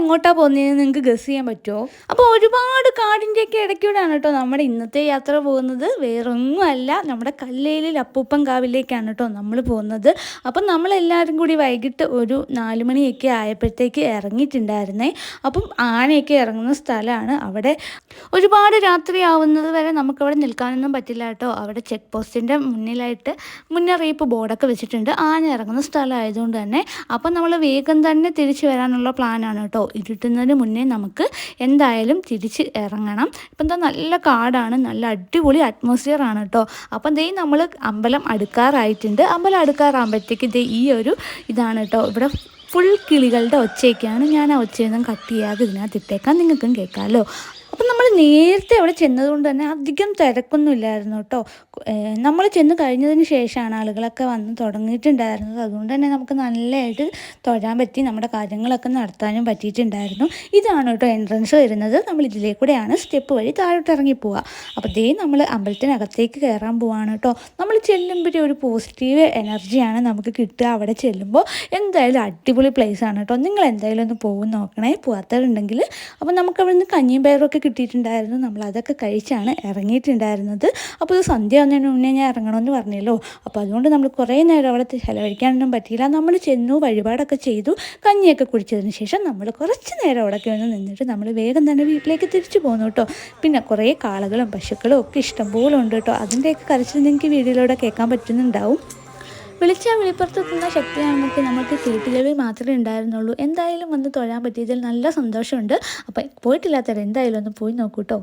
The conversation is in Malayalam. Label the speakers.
Speaker 1: എങ്ങോട്ടാണ് പോകുന്നതെന്ന് നിങ്ങൾക്ക് ഗസ് ചെയ്യാൻ പറ്റുമോ? അപ്പോൾ ഒരുപാട് കാടിൻ്റെയൊക്കെ ഇടയ്ക്കൂടെയാണ് കേട്ടോ നമ്മുടെ ഇന്നത്തെ യാത്ര പോകുന്നത്. വേറൊന്നുമല്ല, നമ്മുടെ കല്ലേലിൽ അപ്പൂപ്പൻ കാവിലേക്കാണ് കേട്ടോ നമ്മൾ പോകുന്നത്. അപ്പം നമ്മളെല്ലാവരും കൂടി വൈകിട്ട് ഒരു 4 മണിയൊക്കെ ആയപ്പോഴത്തേക്ക് ഇറങ്ങിയിട്ടുണ്ടായിരുന്നേ. അപ്പം ആനയൊക്കെ ഇറങ്ങുന്ന സ്ഥലമാണ്. അവിടെ ഒരുപാട് രാത്രിയാവുന്നത് വരെ നമുക്കവിടെ നിൽക്കാനൊന്നും പറ്റില്ല കേട്ടോ. അവിടെ ചെക്ക് പോസ്റ്റിൻ്റെ മുന്നിലായിട്ട് മുന്നറിയിപ്പ് ബോർഡൊക്കെ വെച്ചിട്ടുണ്ട്, ആന ഇറങ്ങുന്ന സ്ഥലമായതുകൊണ്ട് തന്നെ. അപ്പം നമ്മൾ വേഗം തന്നെ തിരിച്ചു വരാനുള്ള പ്ലാനാണ് കേട്ടോ. ഇരുട്ടുന്നതിന് മുന്നേ നമുക്ക് എന്തായാലും തിരിച്ച് ഇറങ്ങണം. ഇപ്പം എന്താ നല്ല കാടാണ്, നല്ല അടിപൊളി അറ്റ്മോസ്ഫിയർ ആണ് കേട്ടോ. അപ്പം ദേ നമ്മൾ അമ്പലം അടുക്കാറായിട്ടുണ്ട്. അമ്പലം അടുക്കാറാകുമ്പോഴത്തേക്ക് ദേ ഈ ഒരു ഇതാണ് കേട്ടോ. ഇവിടെ ഫുൾ കിളികളുടെ ഒച്ചയൊക്കെയാണ്. ഞാൻ ആ ഒച്ചയൊന്നും കട്ട് ചെയ്യാതെ ഇതിനകത്ത് ഇട്ടേക്കാം, നിങ്ങൾക്കും കേൾക്കാമല്ലോ. അപ്പം നമ്മൾ നേരത്തെ അവിടെ ചെന്നതുകൊണ്ട് തന്നെ അധികം തിരക്കൊന്നും ഇല്ലായിരുന്നു കേട്ടോ. നമ്മൾ ചെന്ന് കഴിഞ്ഞതിന് ശേഷമാണ് ആളുകളൊക്കെ വന്ന് തുടങ്ങിയിട്ടുണ്ടായിരുന്നത്. അതുകൊണ്ട് തന്നെ നമുക്ക് നല്ലതായിട്ട് തൊഴാൻ പറ്റി, നമ്മുടെ കാര്യങ്ങളൊക്കെ നടത്താനും പറ്റിയിട്ടുണ്ടായിരുന്നു. ഇതാണ് കേട്ടോ എൻട്രൻസ് വരുന്നത്. നമ്മൾ ഇതിലേക്കൂടെയാണ് സ്റ്റെപ്പ് വഴി താഴോട്ട് ഇറങ്ങി പോവുക. അപ്പോൾ ദേ നമ്മൾ അമ്പലത്തിനകത്തേക്ക് കയറാൻ പോവാണ് കേട്ടോ. നമ്മൾ ചെല്ലുമ്പോഴേ ഒരു പോസിറ്റീവ് എനർജിയാണ് നമുക്ക് കിട്ടുക. അവിടെ ചെല്ലുമ്പോൾ എന്തായാലും അടിപൊളി പ്ലേസ് ആണ് കേട്ടോ. നിങ്ങൾ എന്തായാലും ഒന്ന് പോകും നോക്കണേ, പോകാത്തവരുണ്ടെങ്കിൽ. അപ്പോൾ നമുക്ക് അവിടെ നിന്ന് കഞ്ഞിയും പയറൊക്കെ കിട്ടിയിട്ടുണ്ടായിരുന്നു. നമ്മൾ അതൊക്കെ കഴിച്ചാണ് ഇറങ്ങിയിട്ടുണ്ടായിരുന്നത്. അപ്പോൾ ഇത് സന്ധ്യ ആവുന്നതിന് മുന്നേ ഞാൻ ഇറങ്ങണമെന്ന് പറഞ്ഞല്ലോ. അപ്പോൾ അതുകൊണ്ട് നമ്മൾ കുറേ നേരം അവിടെ ചിലവഴിക്കാനൊന്നും പറ്റിയില്ല. നമ്മൾ ചെന്നു, വഴിപാടൊക്കെ ചെയ്തു, കഞ്ഞിയൊക്കെ കുടിച്ചതിന് ശേഷം നമ്മൾ കുറച്ച് നേരം അവിടെയൊക്കെ ഒന്ന് നിന്നിട്ട് നമ്മൾ വേഗം തന്നെ വീട്ടിലേക്ക് തിരിച്ചു പോന്നു കേട്ടോ. പിന്നെ കുറേ കാളകളും പശുക്കളും ഒക്കെ ഇഷ്ടംപോലെ ഉണ്ട് കേട്ടോ. അതിൻ്റെയൊക്കെ കരച്ചിൽ നിങ്ങൾക്ക് വീഡിയോയിലൂടെ കേൾക്കാൻ പറ്റുന്നുണ്ടാവും. വിളിച്ചാൽ വിളിപ്പുറത്തെത്തുന്ന ശക്തിയാണെങ്കിൽ നമുക്ക് കേട്ടിലവേ മാത്രമേ ഉണ്ടായിരുന്നുള്ളൂ. എന്തായാലും വന്ന് തൊഴാൻ പറ്റിയതിൽ നല്ല സന്തോഷമുണ്ട്. അപ്പോൾ പോയിട്ടില്ലാത്തവർ എന്തായാലും ഒന്ന് പോയി നോക്കൂ കേട്ടോ.